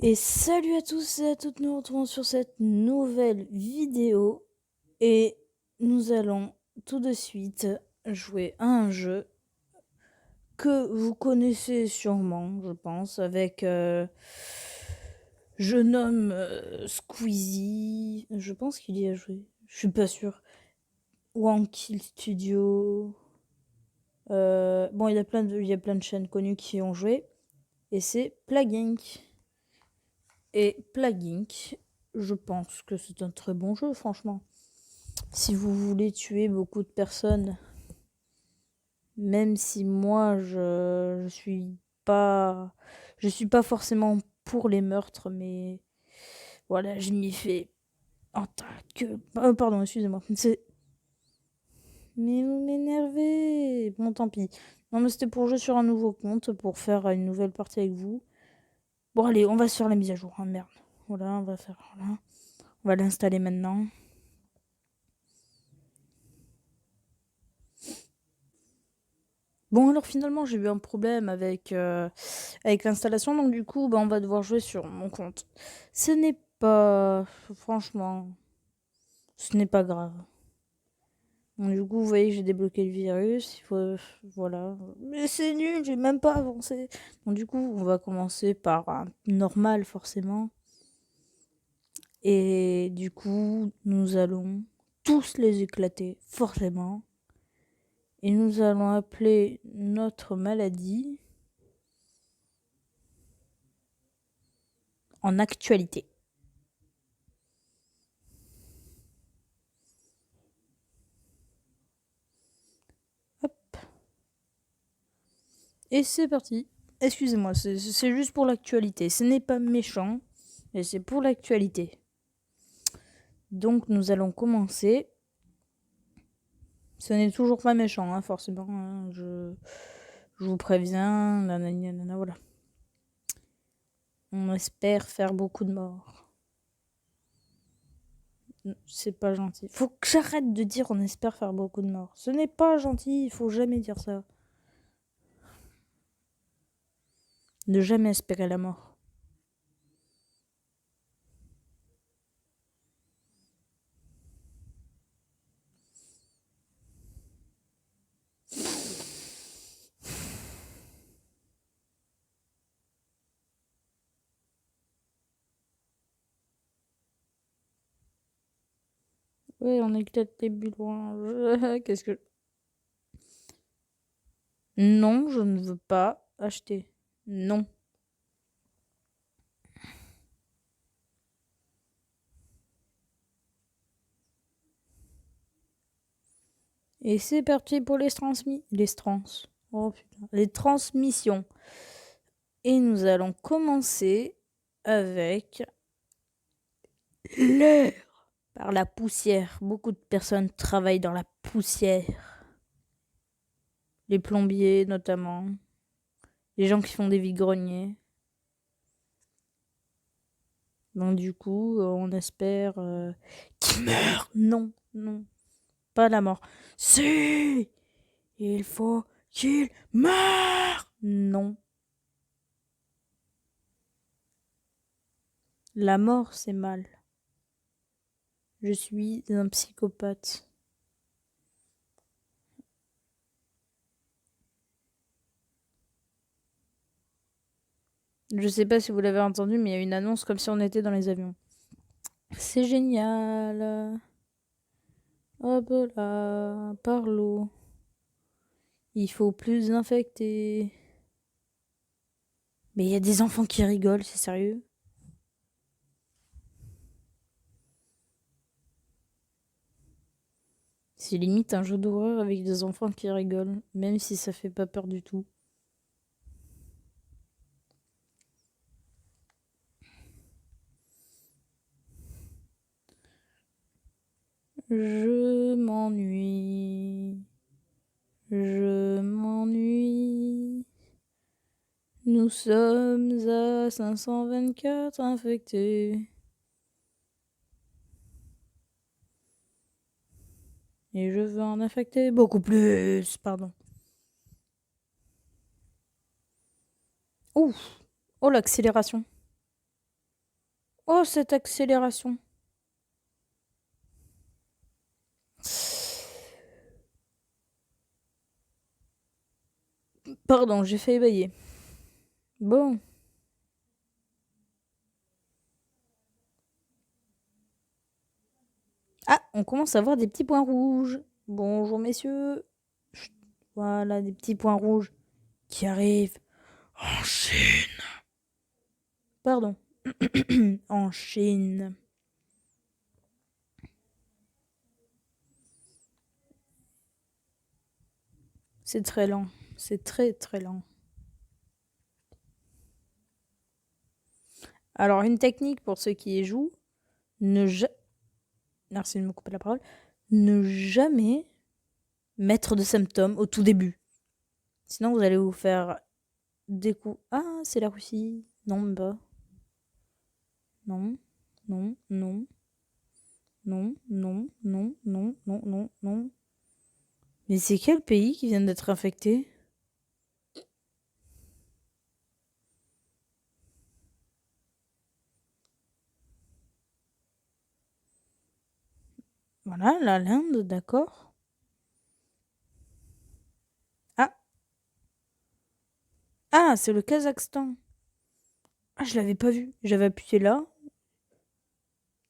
Et salut à tous et à toutes, nous retrouvons sur cette nouvelle vidéo et nous allons tout de suite jouer à un jeu que vous connaissez sûrement, je pense, avec je nomme Squeezie, je pense qu'il y a joué, je suis pas sûr, Wankill Studio, bon il y a plein de chaînes connues qui ont joué et c'est Plague Inc. Et Plague Inc, je pense que c'est un très bon jeu, franchement. Si vous voulez tuer beaucoup de personnes, même si moi je suis pas forcément pour les meurtres, mais voilà, je m'y fais en tant que pardon, excusez-moi. C'est mais vous m'énervez. Bon, tant pis. Non, mais c'était pour jouer sur un nouveau compte pour faire une nouvelle partie avec vous. Bon, allez, on va se faire la mise à jour. Hein, merde. Voilà, on va faire voilà. On va l'installer maintenant. Bon, alors finalement, j'ai eu un problème avec l'installation, donc du coup, on va devoir jouer sur mon compte. Ce n'est pas... Franchement, ce n'est pas grave. Donc du coup, vous voyez que j'ai débloqué le virus, il faut... Voilà. Mais c'est nul, j'ai même pas avancé. Donc du coup, on va commencer par un normal, forcément. Et du coup, nous allons tous les éclater, forcément. Et nous allons appeler notre maladie en actualité. Hop. Et c'est parti. Excusez-moi, c'est juste pour l'actualité. Ce n'est pas méchant, mais c'est pour l'actualité. Donc nous allons commencer. Ce n'est toujours pas méchant, hein, forcément. Hein, je vous préviens. Nanana, voilà. On espère faire beaucoup de morts. C'est pas gentil. Faut que j'arrête de dire on espère faire beaucoup de morts. Ce n'est pas gentil, il faut jamais dire ça. Ne jamais espérer la mort. Oui, on éclate les bulles loin. Qu'est-ce que... Non, je ne veux pas acheter. Non. Et c'est parti pour les transmissions. Et nous allons commencer avec l'air. Par la poussière. Beaucoup de personnes travaillent dans la poussière. Les plombiers notamment. Les gens qui font des vides-greniers. Donc du coup, on espère qu'ils meurent. Non, non. Pas la mort. Si, il faut qu'il meure. Non. La mort, c'est mal. Je suis un psychopathe. Je sais pas si vous l'avez entendu, mais il y a une annonce comme si on était dans les avions. C'est génial. Hop là, par l'eau. Il faut plus d'infectés. Mais il y a des enfants qui rigolent, c'est sérieux? C'est limite un jeu d'horreur avec des enfants qui rigolent, même si ça fait pas peur du tout. Je m'ennuie. Je m'ennuie. Nous sommes à 524 infectés. Et je veux en affecter beaucoup plus. Pardon. Ouf. Oh, l'accélération. Oh, cette accélération. Pardon, j'ai fait ébailler. Bon. Ah, on commence à voir des petits points rouges. Bonjour, messieurs. Chut. Voilà, des petits points rouges qui arrivent. En Chine. Pardon. En Chine. C'est très lent. C'est très très lent. Alors, une technique pour ceux qui y jouent, merci de me couper la parole, ne jamais mettre de symptômes au tout début. Sinon, vous allez vous faire des coups. Ah, c'est la Russie. Non, même pas. Non, non, non. Non, non, non, non, non, non, non. Mais c'est quel pays qui vient d'être infecté? Voilà, l'Inde, d'accord. Ah, ah, c'est le Kazakhstan. Ah, je l'avais pas vu. J'avais appuyé là.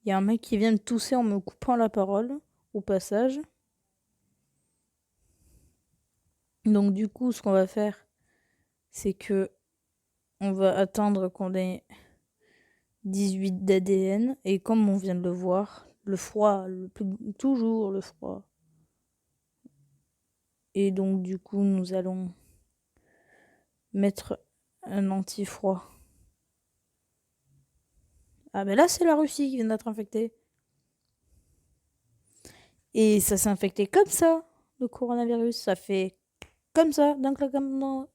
Il y a un mec qui vient de tousser en me coupant la parole, au passage. Donc du coup, ce qu'on va faire, c'est que on va attendre qu'on ait 18 d'ADN. Et comme on vient de le voir, le froid, toujours le froid. Et donc du coup, nous allons mettre un anti-froid. Ah ben là, c'est la Russie qui vient d'être infectée. Et ça s'est infecté comme ça, le coronavirus. Ça fait comme ça, d'un claquement.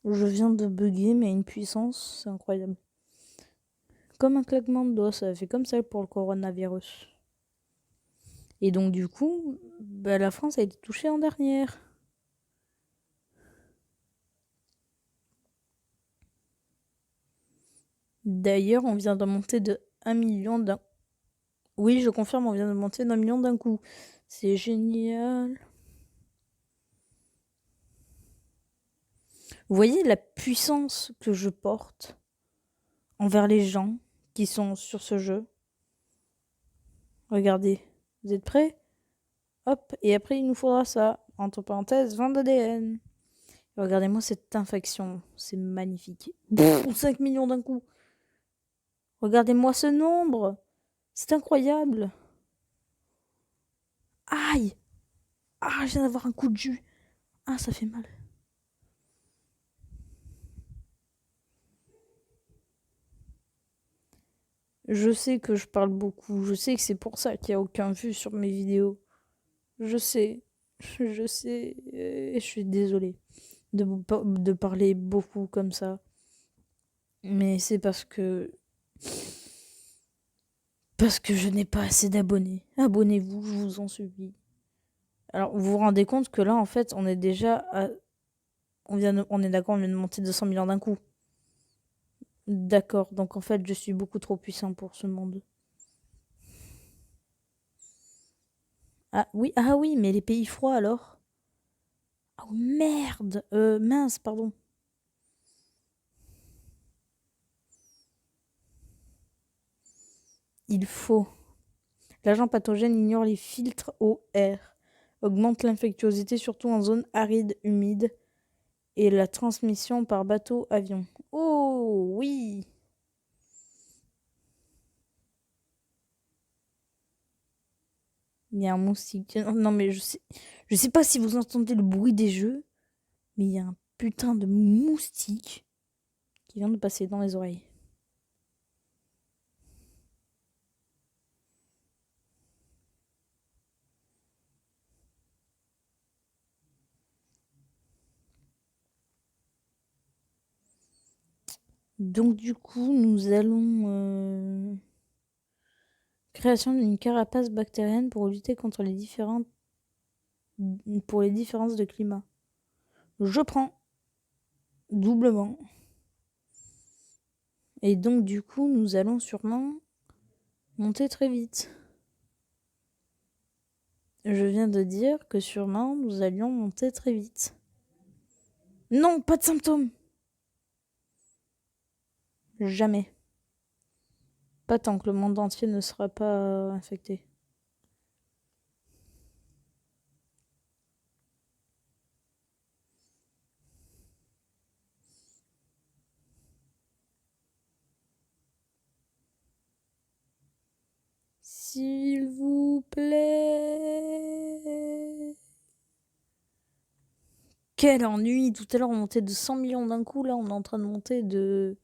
Je viens de bugger, mais à une puissance, c'est incroyable. Comme un claquement de doigts, ça fait comme ça pour le coronavirus. Et donc du coup, bah, la France a été touchée en dernière. D'ailleurs, on vient de monter de 1 million d'un... Oui, je confirme, on vient de monter d'1 million d'un coup. C'est génial. Vous voyez la puissance que je porte envers les gens qui sont sur ce jeu? Regardez, vous êtes prêts? Hop, et après il nous faudra ça. Entre parenthèses, 20 d'ADN. Regardez-moi cette infection, c'est magnifique. 5 millions d'un coup. Regardez-moi ce nombre. C'est incroyable. Aïe. Ah, je viens d'avoir un coup de jus. Ah, ça fait mal. Je sais que je parle beaucoup. Je sais que c'est pour ça qu'il n'y a aucun vue sur mes vidéos. Je sais. Je sais. Et je suis désolée de parler beaucoup comme ça. Mais c'est parce que je n'ai pas assez d'abonnés. Abonnez-vous, je vous en supplie. Alors, vous vous rendez compte que là, en fait, on est déjà à... on est d'accord, on vient de monter 200 millions d'un coup. D'accord, donc en fait, je suis beaucoup trop puissant pour ce monde. Ah oui, mais les pays froids alors? Oh merde, mince, pardon. Il faut. L'agent pathogène ignore les filtres au air, augmente l'infectiosité surtout en zone aride, humide, et la transmission par bateau-avion. Oh oui. Il y a un moustique. Non mais je sais pas si vous entendez le bruit des jeux, mais il y a un putain de moustique qui vient de passer dans les oreilles. Donc du coup, nous allons création d'une carapace bactérienne pour lutter contre les différences de climat. Je prends doublement. Et donc, du coup, nous allons sûrement monter très vite. Je viens de dire que sûrement, nous allions monter très vite. Non, pas de symptômes. Jamais. Pas tant que le monde entier ne sera pas infecté. S'il vous plaît. Quel ennui. Tout à l'heure, on montait de 100 millions d'un coup. Là, on est en train de monter de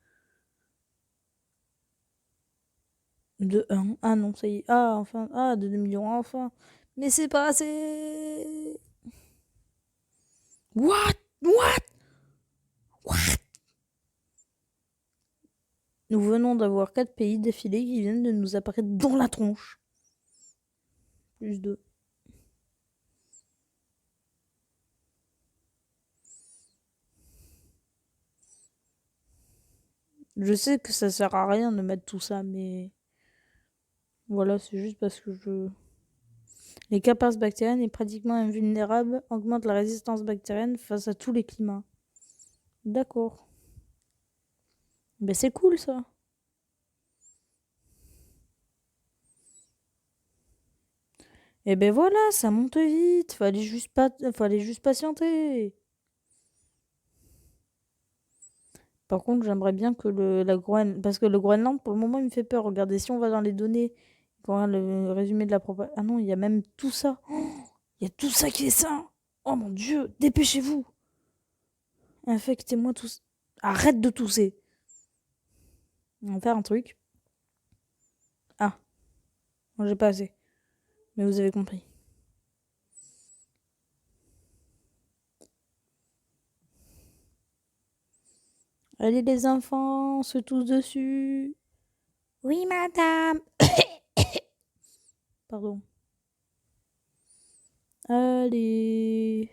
1. Ah non, ça y est. Ah, enfin. Ah, de 2 millions, enfin. Mais c'est pas assez. What? What? What? Nous venons d'avoir 4 pays d'affilée qui viennent de nous apparaître dans la tronche. Plus 2. Je sais que ça sert à rien de mettre tout ça, mais voilà, c'est juste parce que je... Les capaces bactériennes est pratiquement invulnérable, augmente la résistance bactérienne face à tous les climats. D'accord. Ben c'est cool ça. Et ben voilà, ça monte vite. Fallait juste patienter. Par contre, j'aimerais bien que parce que le Groenland, pour le moment, il me fait peur. Regardez, si on va dans les données, on regarde le résumé de la propagation. Ah non, il y a même tout ça. Il y a tout ça qui est ça. Oh mon dieu, dépêchez-vous. Infectez-moi tous. Arrête de tousser. On va faire un truc. Ah, moi j'ai pas assez. Mais vous avez compris. Allez les enfants, on se tous dessus. Oui, madame. Pardon. Allez.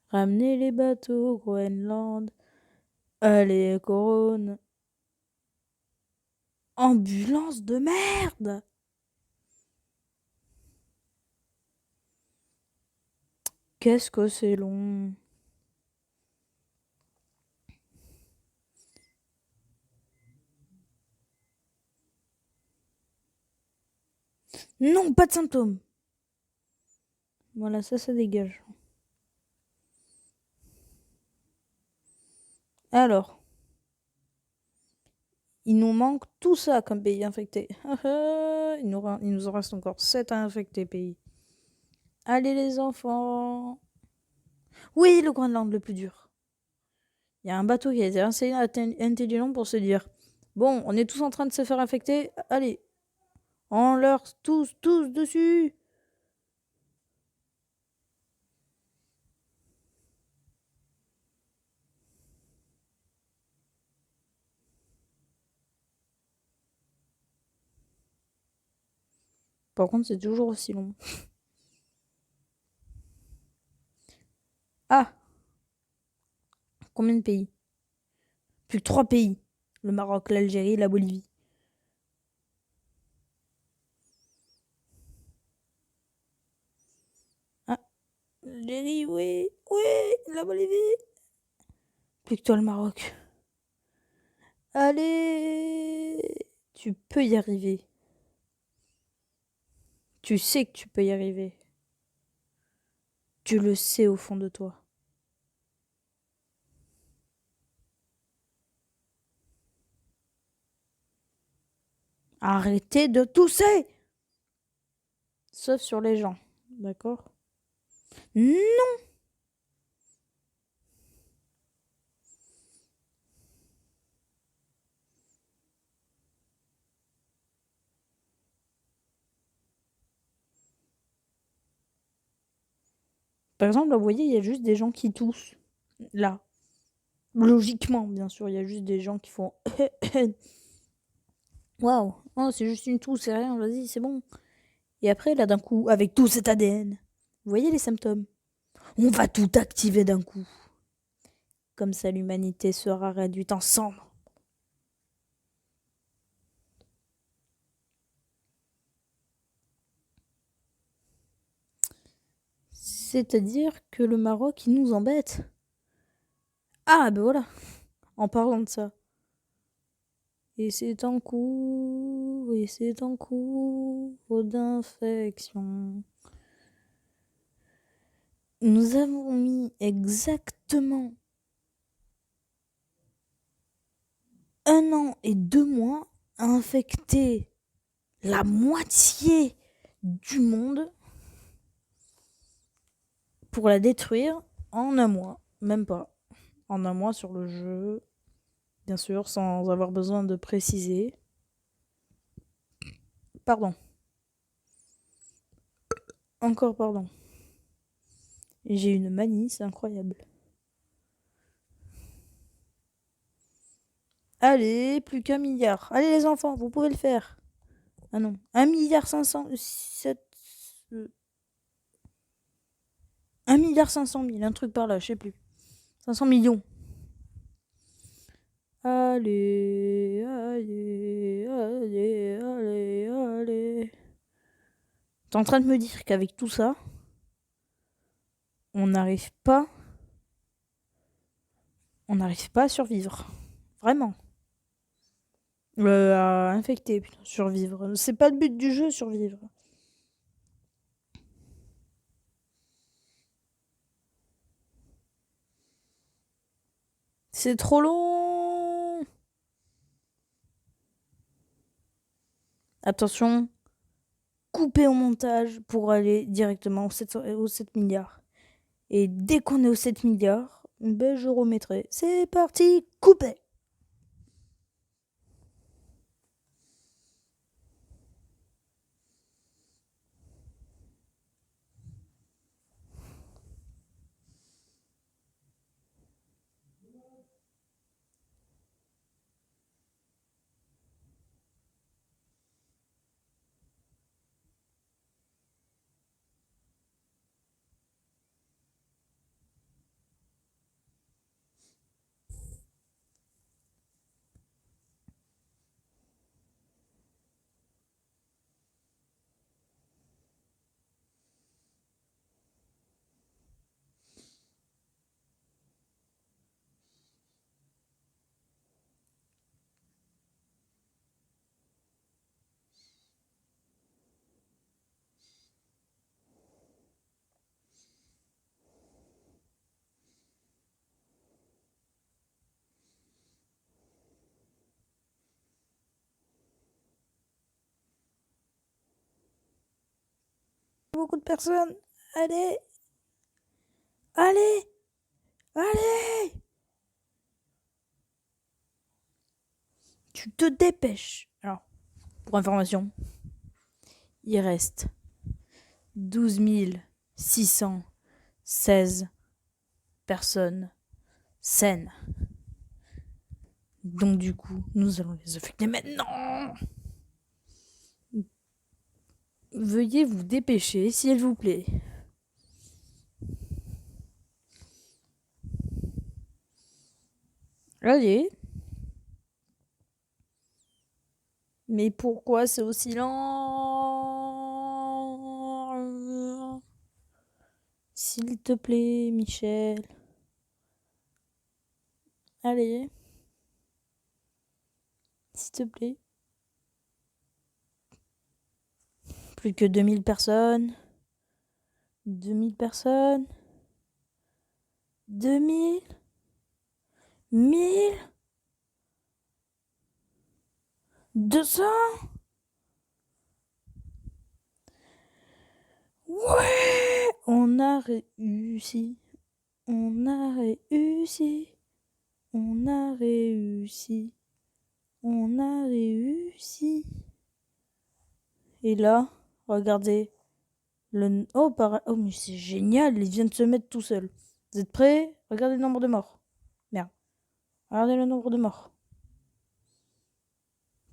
Ramenez les bateaux au Groenland. Allez, Corone. Ambulance de merde. Qu'est-ce que c'est long. Non, pas de symptômes. Voilà, ça dégage. Alors. Il nous manque tout ça comme pays infecté. Il nous en reste encore 7 à infecter pays. Allez les enfants. Oui, le Groenland le plus dur. Il y a un bateau qui a été assez intelligent pour se dire bon, on est tous en train de se faire infecter. Allez, on leur tous dessus. Par contre, c'est toujours aussi long. Ah, combien de pays? Plus que 3 pays. Le Maroc, l'Algérie, la Bolivie. Ah, l'Algérie, oui, oui, la Bolivie. Plus que toi, le Maroc. Allez, tu peux y arriver. Tu sais que tu peux y arriver. Tu le sais au fond de toi. Arrêtez de tousser. Sauf sur les gens, d'accord? Non. Par exemple, là, vous voyez, il y a juste des gens qui toussent. Là. Logiquement, bien sûr, il y a juste des gens qui font... Waouh, oh, c'est juste une toux, c'est rien, vas-y, c'est bon. Et après, là, d'un coup, avec tout cet ADN, vous voyez les symptômes? On va tout activer d'un coup. Comme ça, l'humanité sera réduite en cendres. C'est-à-dire que le Maroc, il nous embête. Ah, ben voilà, en parlant de ça. Et c'est en cours d'infection. Nous avons mis exactement 1 an et 2 mois à infecter la moitié du monde pour la détruire en 1 mois. Même pas. En 1 mois sur le jeu. Bien sûr, sans avoir besoin de préciser. Pardon. Encore pardon. J'ai une manie, c'est incroyable. Allez, plus qu'1 milliard. Allez les enfants, vous pouvez le faire. Ah non, 1 milliard 500... 1 milliard 500 000, un truc par là, je sais plus. 500 millions. Allez, allez, allez, allez, allez. T'es en train de me dire qu'avec tout ça, on n'arrive pas à survivre. Vraiment. À infecter, putain, survivre. C'est pas le but du jeu, survivre. C'est trop long. Attention, couper au montage pour aller directement aux 7 milliards. Et dès qu'on est aux 7 milliards, ben je remettrai. C'est parti, couper. Beaucoup de personnes. Allez. Allez. Allez. Tu te dépêches. Alors, pour information, il reste 12 616 personnes saines. Donc du coup, nous allons les affecter maintenant. Veuillez vous dépêcher, s'il vous plaît. Allez. Mais pourquoi c'est aussi lent? S'il te plaît, Michel. Allez. S'il te plaît. Plus que 2000 personnes. 2000 personnes. 2000. 1000. 200. Ouais, on a réussi. On a réussi. On a réussi. On a réussi. Et là, regardez. Oh, mais c'est génial, il vient de se mettre tout seul. Vous êtes prêts? Regardez le nombre de morts. Merde. Regardez le nombre de morts.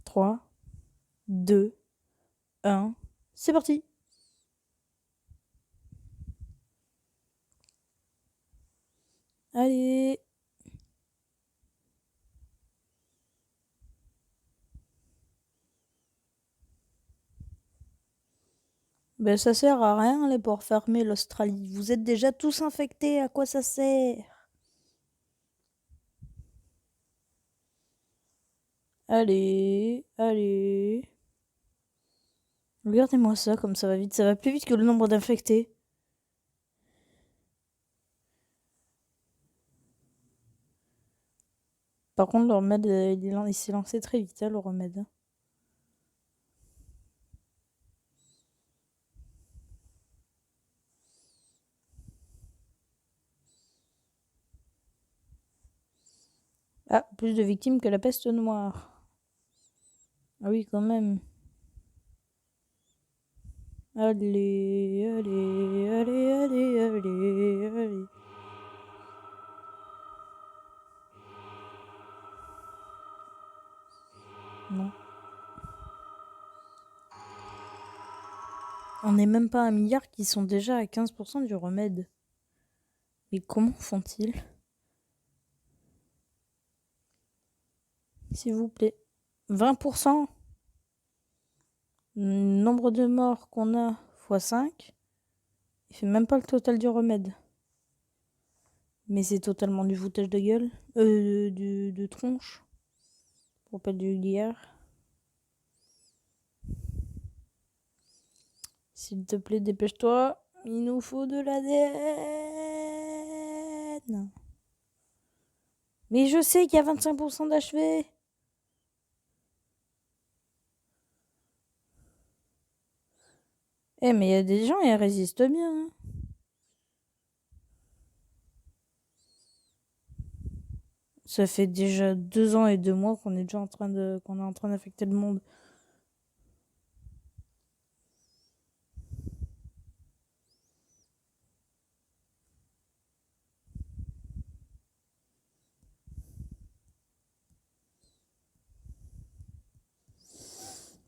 3, 2, 1. C'est parti. Allez. Ben, ça sert à rien, les ports fermés, l'Australie. Vous êtes déjà tous infectés, à quoi ça sert? Allez, allez. Regardez-moi ça, comme ça va vite. Ça va plus vite que le nombre d'infectés. Par contre, le remède, il s'est lancé très vite, hein, le remède. Ah, plus de victimes que la peste noire. Ah oui, quand même. Allez, allez, allez, allez, allez, allez. Non. On n'est même pas à 1 milliard qui sont déjà à 15% du remède. Mais comment font-ils? S'il vous plaît. 20%? Nombre de morts qu'on a x 5, il fait même pas le total du remède. Mais c'est totalement du foutage de gueule. De tronche. Pour pas du liard. S'il te plaît, dépêche-toi. Il nous faut de l'ADN. Mais je sais qu'il y a 25% d'HV. Eh, mais il y a des gens, ils résistent bien. Hein. Ça fait déjà 2 ans et 2 mois qu'on est déjà qu'on est en train d'affecter le monde.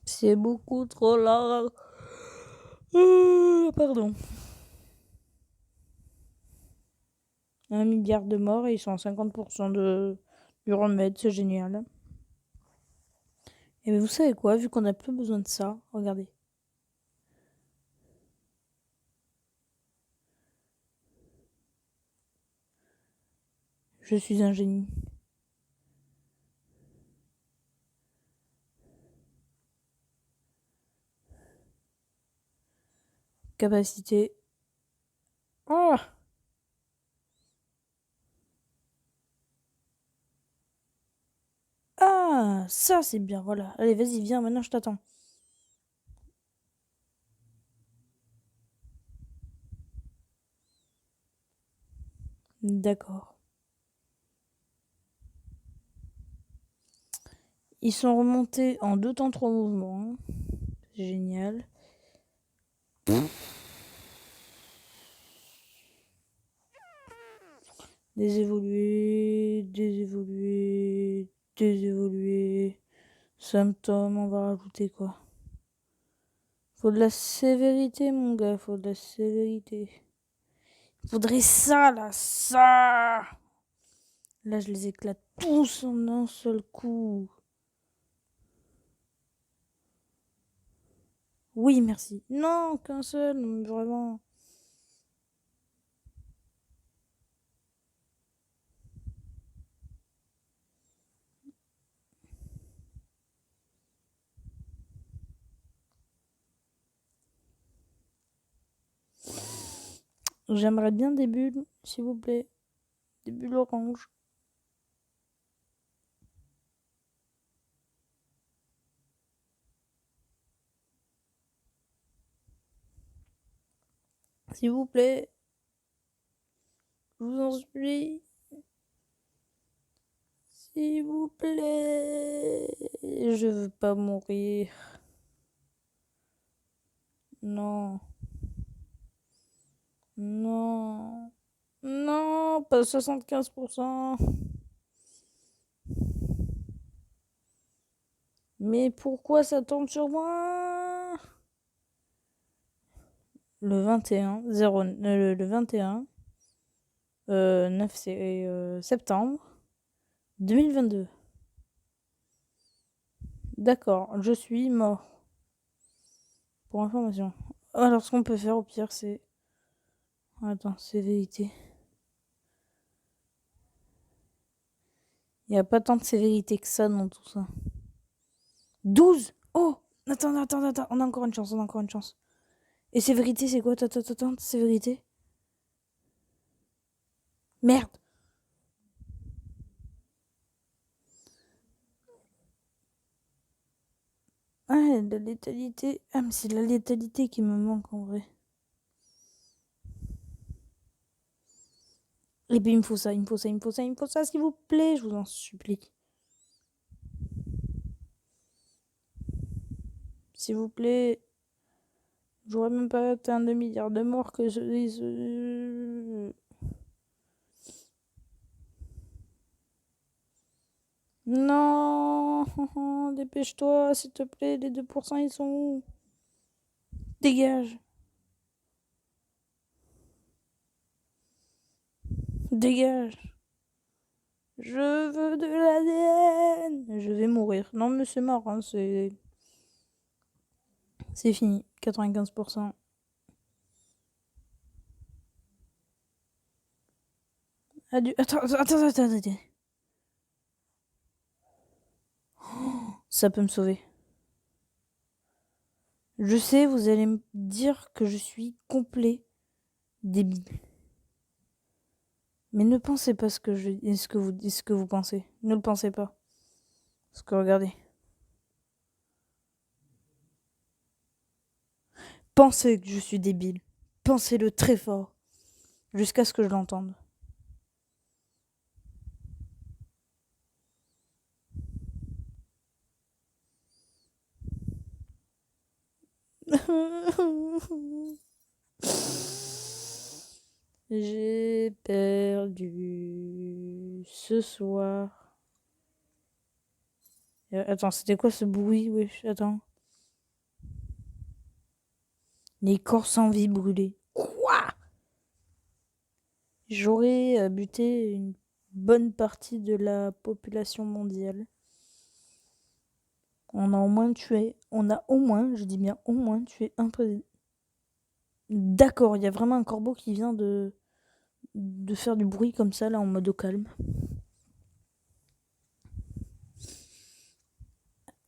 C'est beaucoup trop là. Pardon. 1 milliard de morts et ils sont à 50% du remède, c'est génial. Et mais vous savez quoi, vu qu'on n'a plus besoin de ça, regardez. Je suis un génie. Capacité. Oh! Ah, ça c'est bien, voilà. Allez, vas-y, viens, maintenant je t'attends. D'accord. Ils sont remontés en 2 temps 3 mouvements. Génial. Désévoluer, désévoluer, désévoluer. Symptômes, on va rajouter quoi? Faut de la sévérité, mon gars, faut de la sévérité. Faudrait ça, là, ça! Là, je les éclate tous en un seul coup. Oui, merci. Non, qu'un seul, vraiment. J'aimerais bien des bulles, s'il vous plaît. Des bulles oranges. S'il vous plaît. Je vous en supplie. S'il vous plaît. Je veux pas mourir. Non. Non. Non, pas 75%. Mais pourquoi ça tombe sur moi? Le 21, 0, le 21, 9 septembre 2022. D'accord, je suis mort. Pour information. Alors, ce qu'on peut faire au pire, c'est... Attends, c'est vérité. Il n'y a pas tant de sévérité que ça dans tout ça. 12. Oh, attends. On a encore une chance, Et sévérité, c'est quoi? Attends, sévérité. Merde. Ah, de la létalité. Ah, mais c'est de la létalité qui me manque en vrai. Et puis il me faut ça, s'il vous plaît, je vous en supplie. S'il vous plaît. J'aurais même pas atteint 2 milliards de morts que je... Non. Dépêche-toi, s'il te plaît, les 2% ils sont où? Dégage. Dégage. Je veux de l'ADN. Je vais mourir. Non mais c'est mort, hein, c'est fini. 95%. Adieu. Attends. Ça peut me sauver. Je sais, vous allez me dire que je suis complet débile. Mais ne pensez pas ce que vous pensez. Ne le pensez pas. Parce que regardez. Pensez que je suis débile. Pensez-le très fort. Jusqu'à ce que je l'entende. J'ai perdu ce soir. Attends, c'était quoi ce bruit? Oui, attends. Les corps sans vie brûlés. Quoi? J'aurais buté une bonne partie de la population mondiale. On a au moins, je dis bien au moins, tué un président. D'accord, il y a vraiment un corbeau qui vient de faire du bruit comme ça, là, en mode au calme.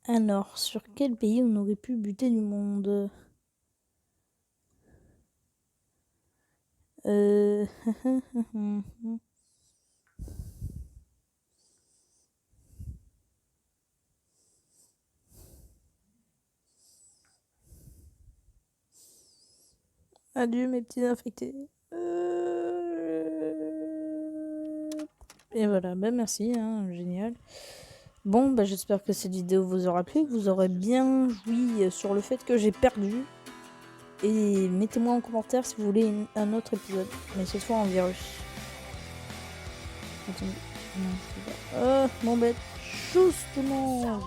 Alors, sur quel pays on aurait pu buter du monde? Adieu mes petits infectés. Et voilà, bah merci, hein, génial. Bon, bah j'espère que cette vidéo vous aura plu, que vous aurez bien joui sur le fait que j'ai perdu. Et mettez-moi en commentaire si vous voulez un autre épisode, mais cette fois en virus. Attendez, non, je sais pas. Oh, mon bête, justement.